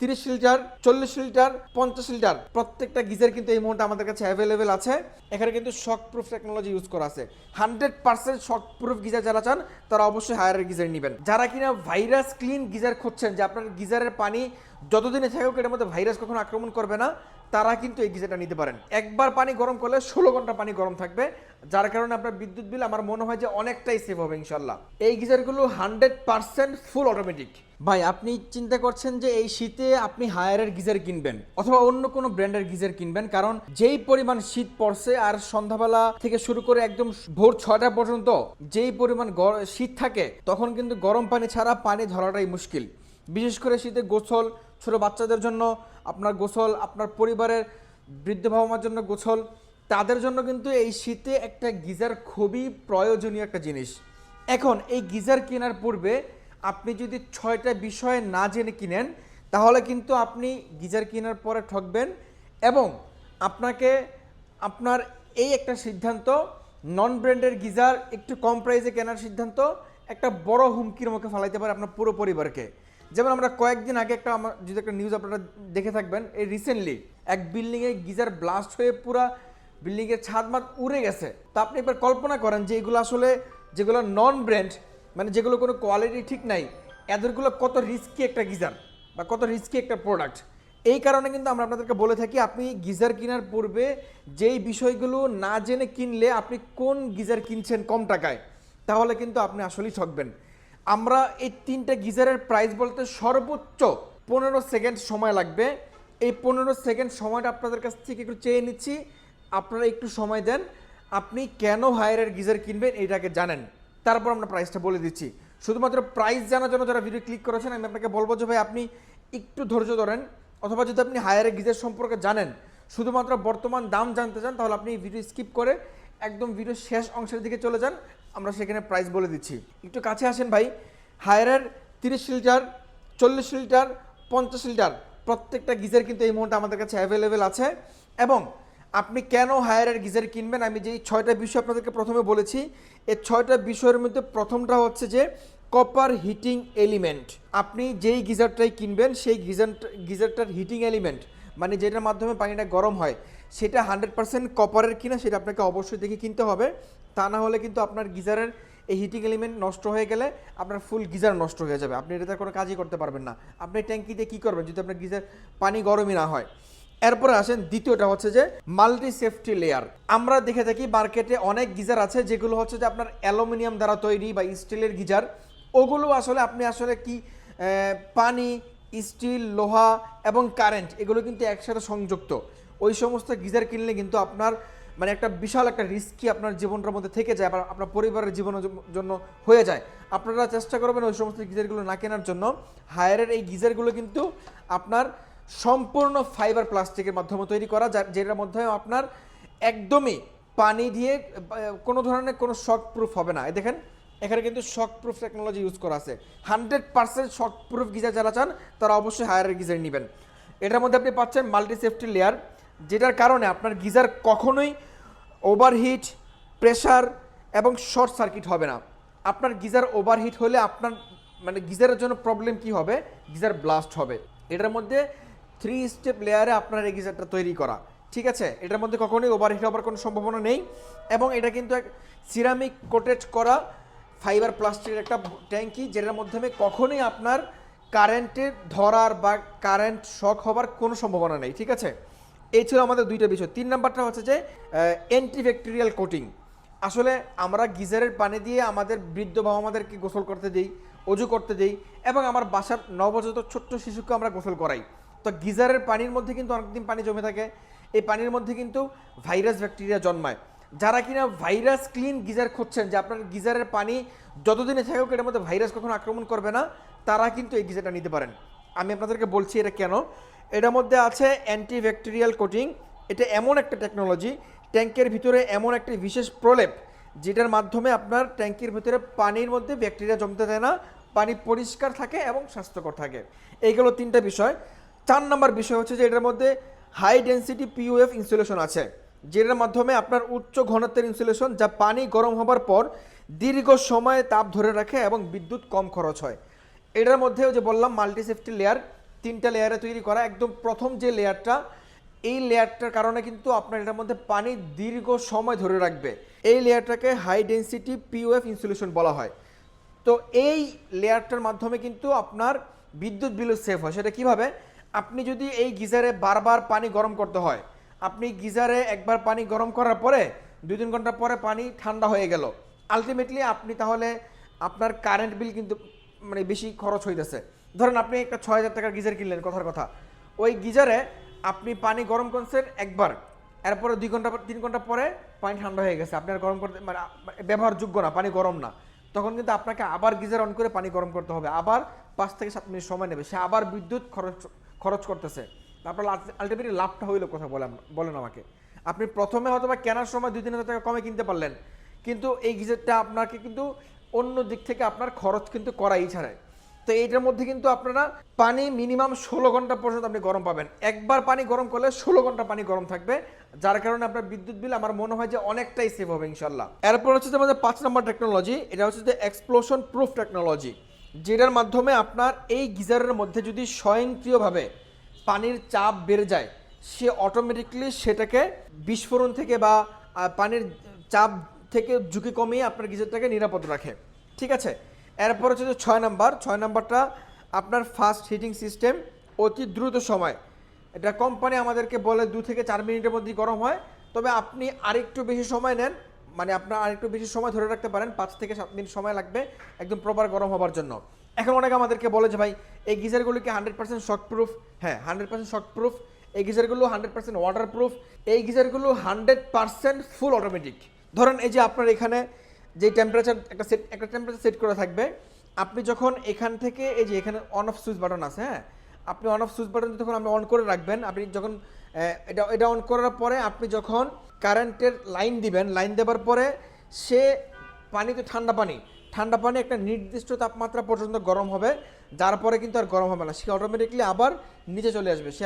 30 litre, 40 litre, 50 litre প্রত্যেকটা geyser কিন্তু এই মুহূর্তে আমাদের কাছে অ্যাভেলেবেল আছে। এখানে কিন্তু শক প্রুফ টেকনোলজি ইউজ করা আছে। 100% শক প্রুফ গিজার যারা চান তারা অবশ্যই হায়ারের গিজার নেবেন। যারা কিনা ভাইরাস ক্লিন গিজার খুঁজছেন যে আপনার গিজারের পানি যতদিনে থাকুক এটার মধ্যে ভাইরাস কখনো আক্রমণ করবে না, তারা কিন্তু এই গিজারটা নিতে পারেন। একবার পানি গরম করলে 16 ঘন্টা পানি গরম থাকবে, যার কারণে আপনার বিদ্যুৎ বিল আমার মনে হয় যে অনেকটাই সেভ হবে ইনশাল্লাহ। এই গিজারগুলো 100% ফুল অটোমেটিক। ভাই আপনি চিন্তা করছেন যে এই শীতে আপনি হায়ারের গিজার কিনবেন অথবা অন্য কোনো ব্র্যান্ডের গিজার কিনবেন, কারণ যেই পরিমাণ শীত পড়ছে আর সন্ধ্যাবেলা থেকে শুরু করে একদম ভোর 6টা পর্যন্ত যেই পরিমাণ শীত থাকে, তখন কিন্তু গরম পানি ছাড়া পানি ধরাটাই মুশকিল। বিশেষ করে শীতে গোসল, ছোট বাচ্চাদের জন্য আপনার গোসল, আপনার পরিবারের বৃদ্ধ বাবা মার জন্য গোসল, তাদের জন্য কিন্তু এই শীতে একটা গিজার খুবই প্রয়োজনীয় একটা জিনিস। এখন এই গিজার কেনার পূর্বে আপনি যদি 6টা বিষয় না জেনে কিনেন, তাহলে কিন্তু আপনি গিজার কেনার পরে ঠকবেন এবং আপনাকে আপনার এই একটা সিদ্ধান্ত, নন ব্র্যান্ডের গিজার একটু কম প্রাইসে কেনার সিদ্ধান্ত একটা বড় হুমকির মুখে ফেলাইতে পারে আপনার পুরো পরিবারকে। যেমন আমরা কয়েকদিন আগে যদি একটা নিউজ আপনারা দেখে থাকবেন, এই রিসেন্টলি এক বিল্ডিংয়ে গিজার ব্লাস্ট হয়ে পুরা বিল্ডিংয়ের ছাদ মাদ উড়ে গেছে। তো আপনি একবার কল্পনা করেন যে এগুলো আসলে যেগুলো নন ব্র্যান্ড, মানে যেগুলো কোনো কোয়ালিটি ঠিক নাই, এদেরগুলো কত রিস্কি একটা গিজার বা কত রিস্কি একটা প্রোডাক্ট। এই কারণে কিন্তু আমরা আপনাদেরকে বলে থাকি আপনি গিজার কেনার পূর্বে যেই বিষয়গুলো না জেনে কিনলে আপনি কোন গিজার কিনছেন কম টাকায়, তাহলে কিন্তু আপনি আসলেই ঠকবেন। আমরা এই 3টা গিজারের প্রাইস বলতে সর্বোচ্চ 15 সেকেন্ড সময় লাগবে। এই 15 সেকেন্ড সময়টা আপনাদের কাছ থেকে একটু চেয়ে নিচ্ছি, আপনারা একটু সময় দেন। আপনি কেন হায়ারের গিজার কিনবেন এটাকে জানেন, তারপর আমরা প্রাইসটা বলে দিচ্ছি। শুধুমাত্র প্রাইস জানার জন্য যারা ভিডিও ক্লিক করেছেন, আমি আপনাকে বলবো যে ভাই আপনি একটু ধৈর্য ধরেন, অথবা যদি আপনি হায়ারের গিজার সম্পর্কে জানেন, শুধুমাত্র বর্তমান দাম জানতে চান, তাহলে আপনি ভিডিও স্কিপ করে একদম ভিডিও শেষ অংশের দিকে চলে যান, আমরা সেখানে প্রাইস বলে দিচ্ছি। একটু কাছে আসেন ভাই। হায়ারের 30 লিটার, 40 লিটার, 50 লিটার প্রত্যেকটা গিজার কিন্তু এই মুহূর্তে আমাদের কাছে অ্যাভেলেবেল আছে। এবং আপনি কেন হায়ারের গিজার কিনবেন, আমি যেই 6টা বিষয় আপনাদেরকে প্রথমে বলেছি, এই 6টা বিষয়ের মধ্যে প্রথমটা হচ্ছে যে কপার হিটিং এলিমেন্ট। আপনি যেই গিজারটাই কিনবেন সেই গিজারটার হিটিং এলিমেন্ট, মানে যেটার মাধ্যমে পানিটা গরম হয়, সেটা 100% কপারের কিনা সেটা আপনাকে অবশ্যই দেখে কিনতে হবে। তা না হলে কিন্তু আপনার গিজারের এই হিটিং এলিমেন্ট নষ্ট হয়ে গেলে আপনার ফুল গিজার নষ্ট হয়ে যাবে, আপনি এটাতে কোনো কাজই করতে পারবেন না। আপনি ট্যাঙ্কি দিয়ে কী করবেন যদি আপনার গিজার পানি গরমই না হয়। এরপরে আসেন দ্বিতীয়টা হচ্ছে যে মাল্টি সেফটি লেয়ার। আমরা দেখে থাকি মার্কেটে অনেক গিজার আছে যেগুলো হচ্ছে যে আপনার অ্যালুমিনিয়াম দ্বারা তৈরি বা স্টিলের গিজার। ওগুলো আসলে আপনি আসলে কি পানি, স্টিল, লোহা এবং কারেন্ট এগুলো কিন্তু একসাথে সংযুক্ত। ওই সমস্ত গিজার কিনলে কিন্তু আপনার মানে একটা বিশাল একটা রিস্কি আপনার জীবনটার মধ্যে থেকে যায়, আপনার পরিবারের জীবনের জন্য হয়ে যায়। আপনারা চেষ্টা করবেন ওই সমস্ত গিজারগুলো না কেনার জন্য। হায়ারের এই গিজারগুলো কিন্তু আপনার সম্পূর্ণ ফাইবার প্লাস্টিকের মাধ্যমে তৈরি করা, যেটার মধ্যে আপনার একদমই পানি দিয়ে কোনো ধরনের কোনো শক প্রুফ হবে না। দেখেন এখানে কিন্তু শক প্রুফ টেকনোলজি ইউজ করা আছে। 100% শক প্রুফ গিজার যারা চান তারা অবশ্যই হায়ারের গিজার নেবেন। এটার মধ্যে আপনি পাচ্ছেন মাল্টি সেফটি লেয়ার, যেটার কারণে আপনার গিজার কখনোই ওভারহিট, প্রেসার এবং শর্ট সার্কিট হবে না। আপনার গিজার ওভারহিট হলে আপনার মানে গিজারের জন্য প্রবলেম কি হবে, গিজার ব্লাস্ট হবে। এটার মধ্যে 3 স্টেপ লেয়ারে আপনার এই গিজারটা তৈরি করা, ঠিক আছে। এটার মধ্যে কখনোই ওভারহিট হওয়ার কোনো সম্ভাবনা নেই। এবং এটা কিন্তু এক সিরামিক কোটেড করা ফাইবার প্লাস্টিকের একটা ট্যাঙ্কি, যেটার মাধ্যমে কখনোই আপনার কারেন্টের ধরার বা কারেন্ট শক হবার কোনো সম্ভাবনা নেই, ঠিক আছে। এই ছিল আমাদের 2টা বিষয়। 3 নাম্বারটা হচ্ছে যে অ্যান্টিব্যাকটেরিয়াল কোটিং। আসলে আমরা গিজারের পানি দিয়ে আমাদের বৃদ্ধ বাবা মাদেরকে গোসল করতে দিই, অজু করতে দিই, এবং আমার বাসার নবজাত ছোট্ট শিশুকে আমরা গোসল করাই। তো গিজারের পানির মধ্যে কিন্তু অনেকদিন পানি জমে থাকে, এই পানির মধ্যে কিন্তু ভাইরাস ব্যাকটেরিয়া জন্মায়। যারা কিনা ভাইরাস ক্লিন গিজার খুঁজছেন যে আপনার গিজারের পানি যতদিনে থাকুক এটার মধ্যে ভাইরাস কখনো আক্রমণ করবে না, তারা কিন্তু এই গিজারটা নিতে পারেন। আমি আপনাদেরকে বলছি এটা কেন। এটার মধ্যে আছে অ্যান্টিব্যাকটেরিয়াল কোটিং। এটা এমন একটা টেকনোলজি, ট্যাঙ্কের ভিতরে এমন একটি বিশেষ প্রলেপ যেটার মাধ্যমে আপনার ট্যাঙ্কির ভিতরে পানির মধ্যে ব্যাকটেরিয়া জমতে দেয় না, পানি পরিষ্কার থাকে এবং স্বাস্থ্যকর থাকে। এইগুলো 3টা বিষয়। 4 নম্বর বিষয় হচ্ছে যে এটার মধ্যে হাই ডেন্সিটি পিইউএফ ইনসুলেশন আছে, যেটার মাধ্যমে আপনার উচ্চ ঘনত্বের ইনসুলেশন, যা পানি গরম হবার পর দীর্ঘ সময় তাপ ধরে রাখে এবং বিদ্যুৎ কম খরচ হয়। এটার মধ্যেও যে বললাম মাল্টি সেফটি লেয়ার, 3টা লেয়ারে তৈরি করা। একদম প্রথম যে লেয়ারটা, এই লেয়ারটার কারণে কিন্তু আপনার এটার মধ্যে পানি দীর্ঘ সময় ধরে রাখবে। এই লেয়ারটাকে হাই ডেনসিটি পিওএফ ইনসুলেশন বলা হয়। তো এই লেয়ারটার মাধ্যমে কিন্তু আপনার বিদ্যুৎ বিলও সেভ হয়। সেটা কীভাবে? আপনি যদি এই গিজারে বারবার পানি গরম করতে হয়, আপনি গিজারে একবার পানি গরম করার পরে 2-3 ঘন্টা পরে পানি ঠান্ডা হয়ে গেল, আলটিমেটলি আপনি তাহলে আপনার কারেন্ট বিল কিন্তু মানে বেশি খরচ হইতেছে। ধরেন আপনি একটা 6,000 টাকার গিজার কিনলেন, কথার কথা, ওই গিজারে আপনি পানি গরম করছেন একবার, এরপরে 2 ঘন্টা 3 ঘন্টা পরে পানি ঠান্ডা হয়ে গেছে, আপনি আর গরম করতে মানে ব্যবহারযোগ্য না, পানি গরম না, তখন কিন্তু আপনাকে আবার গিজার অন করে পানি গরম করতে হবে, আবার 5 থেকে 7 মিনিট সময় নেবে, সে আবার বিদ্যুৎ খরচ করতেছে। তারপর আলটিমেটলি লাভটা হইলো কথা বলেন আমাকে। আপনি প্রথমে হয়তো বা কেনার সময় 2-3 হাজার টাকা কমে কিনতে পারলেন, কিন্তু এই গিজারটা আপনাকে কিন্তু অন্য দিক থেকে আপনার খরচ কিন্তু করাই ছাড়াই। তো এইটার মধ্যে কিন্তু আপনারা পানি মিনিমাম 16 ঘন্টা পর্যন্ত আপনি গরম পাবেন। একবার পানি গরম করলে 16 ঘন্টা পানি গরম থাকবে, যার কারণে আপনার বিদ্যুৎ বিল আমার মনে হয় যে অনেকটাই সেভ হবে ইনশাল্লাহ। এরপর হচ্ছে যে আমাদের 5 নম্বর টেকনোলজি, এটা হচ্ছে যে এক্সপ্লোশন প্রুফ টেকনোলজি, যেটার মাধ্যমে আপনার এই গিজারের মধ্যে যদি স্বয়ংক্রিয়ভাবে পানির চাপ বেড়ে যায়, সে অটোমেটিকলি সেটাকে বিস্ফোরণ থেকে বা পানির চাপ থেকে ঝুঁকি কমিয়ে আপনার গিজারটাকে নিরাপদ রাখে। ঠিক আছে, এরপর হচ্ছে যে 6 নাম্বারটা আপনার ফাস্ট হিটিং সিস্টেম, অতি দ্রুত সময়। এটা কোম্পানি আমাদেরকে বলে 2 থেকে 4 মিনিটের মধ্যেই গরম হয়, তবে আপনি আরেকটু বেশি সময় নেন, মানে আপনার আরেকটু বেশি সময় ধরে রাখতে পারেন, 5 থেকে 7 মিনিট সময় লাগবে একদম প্রপার গরম হবার জন্য। এখন অনেকে আমাদেরকে বলে যে ভাই এই গিজারগুলো কি 100% শকপ্রুফ? হ্যাঁ, 100% শকপ্রুফ। এই গিজারগুলো 100% ওয়াটারপ্রুফ। এই গিজারগুলো 100% ফুল অটোমেটিক। ধরেন এই যে আপনার এখানে যে টেম্পারেচার একটা টেম্পারেচার সেট করা থাকবে, আপনি যখন এখান থেকে এই যে এখানে অন অফ সুইচ বাটন আছে, হ্যাঁ, আপনি অন অফ সুইচ বাটন যখন আপনি অন করে রাখবেন, আপনি যখন এটা অন করার পরে আপনি যখন কারেন্টের লাইন দিবেন, লাইন দেওয়ার পরে সে পানি তো ঠান্ডা পানি একটা নির্দিষ্ট তাপমাত্রা পর্যন্ত গরম হবে, যার পরে কিন্তু আর গরম হবে না, সে অটোমেটিকলি আবার নিচে চলে আসবে, সে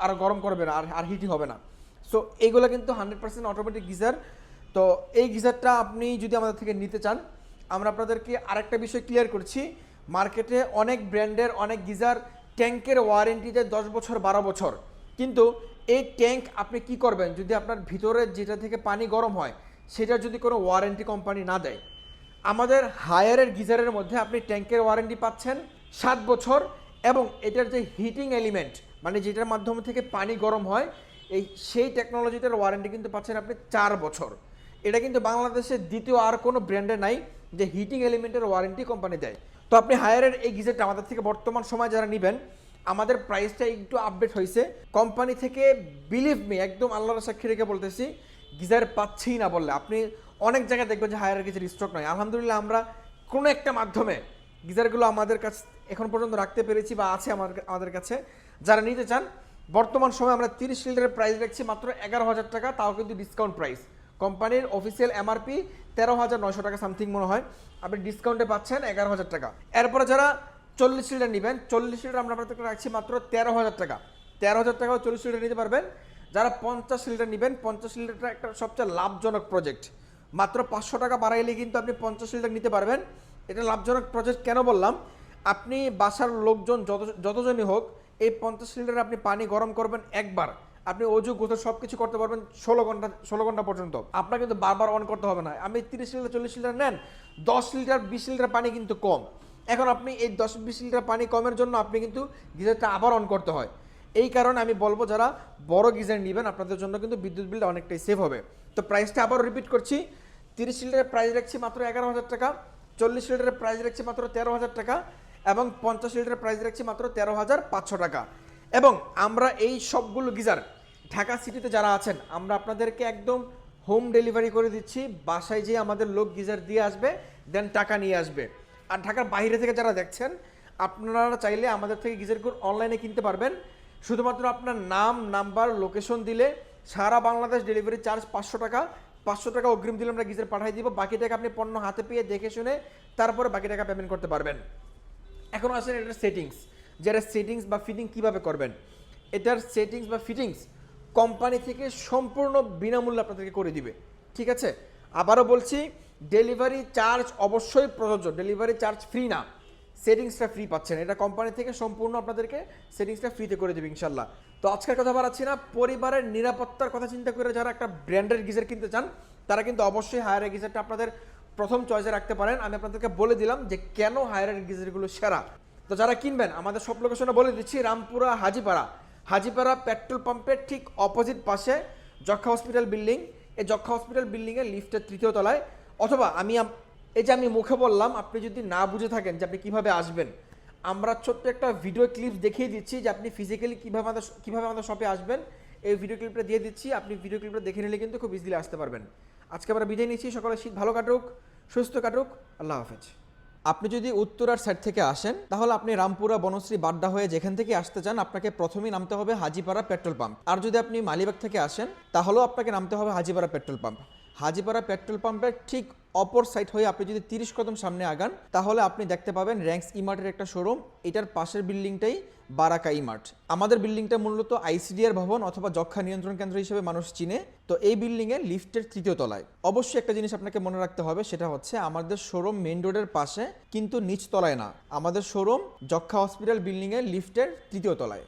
আর গরম করবে না, আর হিটিং হবে না। সো এইগুলো কিন্তু 100% অটোমেটিক গিজার। তো এই গিজারটা আপনি যদি আমাদের থেকে নিতে চান, আমরা আপনাদেরকে আরেকটা বিষয় ক্লিয়ার করছি, মার্কেটে অনেক ব্র্যান্ডের অনেক গিজার ট্যাঙ্কের ওয়ারেন্টি দেয় 10 বছর 12 বছর, কিন্তু এই ট্যাঙ্ক আপনি কি করবেন যদি আপনার ভিতরে যেটা থেকে পানি গরম হয় সেটার যদি কোনো ওয়ারেন্টি কোম্পানি না দেয়। আমাদের হায়ারের গিজারের মধ্যে আপনি ট্যাঙ্কের ওয়ারেন্টি পাচ্ছেন 7 বছর, এবং এটার যে হিটিং এলিমেন্ট মানে যেটার মাধ্যমে থেকে পানি গরম হয়, সেই টেকনোলজিটার ওয়ারেন্টি কিন্তু পাচ্ছেন আপনি 4 বছর। এটা কিন্তু বাংলাদেশের দ্বিতীয় আর কোনো ব্র্যান্ডে নাই যে হিটিং এলিমেন্টের ওয়ারেন্টি কোম্পানি দেয়। তো আপনি হায়ারের এই গিজারটা আমাদের থেকে বর্তমান সময় যারা নেবেন, আমাদের প্রাইসটা একটু আপডেট হয়েছে কোম্পানি থেকে, বিলিভ মি, একদম আল্লাহর সাক্ষী রেখে বলতেছি, গিজার পাচ্ছেই না বললে আপনি অনেক জায়গায় দেখবেন যে হায়ারের গিজার স্টক নয়। আলহামদুলিল্লাহ আমরা কোনো একটা মাধ্যমে গিজারগুলো আমাদের কাছে এখন পর্যন্ত রাখতে পেরেছি বা আছে আমাদের কাছে। যারা নিতে চান, বর্তমান সময় আমরা 30 লিটারের প্রাইস রাখছি মাত্র 11,000 টাকা, তাও কিন্তু ডিসকাউন্ট প্রাইস। কোম্পানির অফিসিয়াল এমআরপি 13,900 টাকা সামথিং মনে হয়, আপনি ডিসকাউন্টে পাচ্ছেন 11,000 টাকা। এরপরে যারা 40 লিটার নেবেন, 40 লিটার আমরা আপনাদেরকে রাখছি মাত্র 13,000 টাকা। 13,000 টাকাও 40 লিটার নিতে পারবেন। যারা 50 লিটার নেবেন, 50 লিটারটা একটা সবচেয়ে লাভজনক প্রজেক্ট, মাত্র 500 টাকা বাড়াইলে কিন্তু আপনি 50 লিটার নিতে পারবেন। এটা লাভজনক প্রজেক্ট কেন বললাম, আপনি বাসার লোকজন যতজনই হোক, এই 50 লিটার আপনি পানি গরম করবেন একবার, আপনি অজু গোসল সব কিছু করতে পারবেন 16 ঘন্টা পর্যন্ত, আপনার কিন্তু বারবার অন করতে হবে না। আপনি 30 লিটার 40 লিটার নেন, 10 লিটার 20 লিটার পানি কিন্তু কম। এখন আপনি এই 10-20 লিটার পানি কমের জন্য আপনি কিন্তু গিজারটা আবার অন করতে হয়। এই কারণে আমি বলবো যারা বড় গিজার নেবেন আপনাদের জন্য কিন্তু বিদ্যুৎ বিলটা অনেকটাই সেভ হবে। তো প্রাইসটা আবার রিপিট করছি, 30 লিটারের প্রাইস রাখছি মাত্র 11,000 টাকা, 40 লিটারের প্রাইস রাখছি মাত্র 13,000 টাকা, এবং 50 লিটারের প্রাইস রাখছি মাত্র 13,500 টাকা। এবং আমরা এই সবগুলো গিজার ঢাকা সিটিতে যারা আছেন, আমরা আপনাদেরকে একদম হোম ডেলিভারি করে দিচ্ছি, বাসায় যেয়ে আমাদের লোক গিজার দিয়ে আসবে, দেন টাকা নিয়ে আসবে। আর ঢাকার বাইরে থেকে যারা দেখছেন, আপনারা চাইলে আমাদের থেকে গিজারগুলো অনলাইনে কিনতে পারবেন। শুধুমাত্র আপনার নাম, নাম্বার, লোকেশন দিলে সারা বাংলাদেশ ডেলিভারি চার্জ 500 টাকা। 500 টাকা অগ্রিম দিলে আমরা গিজার পাঠিয়ে দিব, বাকি টাকা আপনি পণ্য হাতে পেয়ে দেখে শুনে তারপরে বাকি টাকা পেমেন্ট করতে পারবেন। এখন আসেন এটার সেটিংস, যেটা সেটিংস বা ফিটিং কিভাবে করবেন। এটার সেটিংস বা ফিটিংস কোম্পানি থেকে সম্পূর্ণ বিনামূল্যে আপনাদেরকে করে দিবে, ঠিক আছে। আবারও বলছি, ডেলিভারি চার্জ অবশ্যই প্রযোজ্য, ডেলিভারি চার্জ ফ্রি না। সেটিংসটা ফ্রি পাচ্ছেন। এটা কোম্পানি থেকে সম্পূর্ণ আপনাদেরকে সেটিংসটা ফ্রিতে করে দেবে ইনশাল্লাহ। তো আজকের কথা বাড়াচ্ছি না, পরিবারের নিরাপত্তার কথা চিন্তা করে যারা একটা ব্র্যান্ডের গিজার কিনতে চান তারা কিন্তু অবশ্যই হায়ারের গিজারটা আপনাদের প্রথম চয়েসে রাখতে পারেন। আমি আপনাদেরকে বলে দিলাম যে কেন হায়ারের গিজারগুলো সেরা। তো যারা কিনবেন আমাদের সব লোকেশনে বলে দিচ্ছি, রামপুরা হাজিপাড়া পেট্রোল পাম্পের ঠিক অপোজিট পাশে যক্ষা হসপিটাল বিল্ডিং। এই যক্ষা হসপিটাল বিল্ডিংয়ের লিফটের 3য় তলায়, অথবা আমি মুখে বললাম, আপনি যদি না বুঝে থাকেন যে আপনি কীভাবে আসবেন, আমরা ছোট্ট একটা ভিডিও ক্লিপ দেখিয়ে দিচ্ছি যে আপনি ফিজিক্যালি কীভাবে আমাদের শপে আসবেন। এই ভিডিও ক্লিপটা দিয়ে দিচ্ছি, আপনি ভিডিও ক্লিপটা দেখে নিলে কিন্তু খুব ইজিলি আসতে পারবেন। আজকে আমরা বিদায় নিচ্ছি, সকালে শীত ভালো কাটুক, সুস্থ কাটুক, আল্লাহ হাফেজ। আপনি যদি উত্তরার সাইড থেকে আসেন তাহলে আপনি রামপুরা বনশ্রী বাড্ডা হয়ে যেখান থেকে আসতে চান আপনাকে প্রথমেই নামতে হবে হাজিপাড়া পেট্রোল পাম্প। আর যদি আপনি মালিবাগ থেকে আসেন তাহলেও আপনাকে নামতে হবে Hajipara petrol pump. Hajipara petrol পাম্পের ঠিক অপর সাইড হয়ে আপনি যদি 30 কদম সামনে আগান তাহলে আপনি দেখতে পাবেন র্যাঙ্কস ইমার্টের একটা শোরুম। এটার পাশের বিল্ডিংটাই বারাকা ইমার্ট। আমাদের বিল্ডিংটা মূলত আইসিডিআর ভবন অথবা যক্ষা নিয়ন্ত্রণ কেন্দ্র হিসেবে মানুষ চিনে। তো এই বিল্ডিংয়ে লিফটের 3য় তলায়। অবশ্যই একটা জিনিস আপনাকে মনে রাখতে হবে, সেটা হচ্ছে আমাদের শোরুম মেইন রোডের পাশে, কিন্তু নিচ তলায় না। আমাদের শোরুম যক্ষা হসপিটাল বিল্ডিংয়ের লিফটের 3য় তলায়।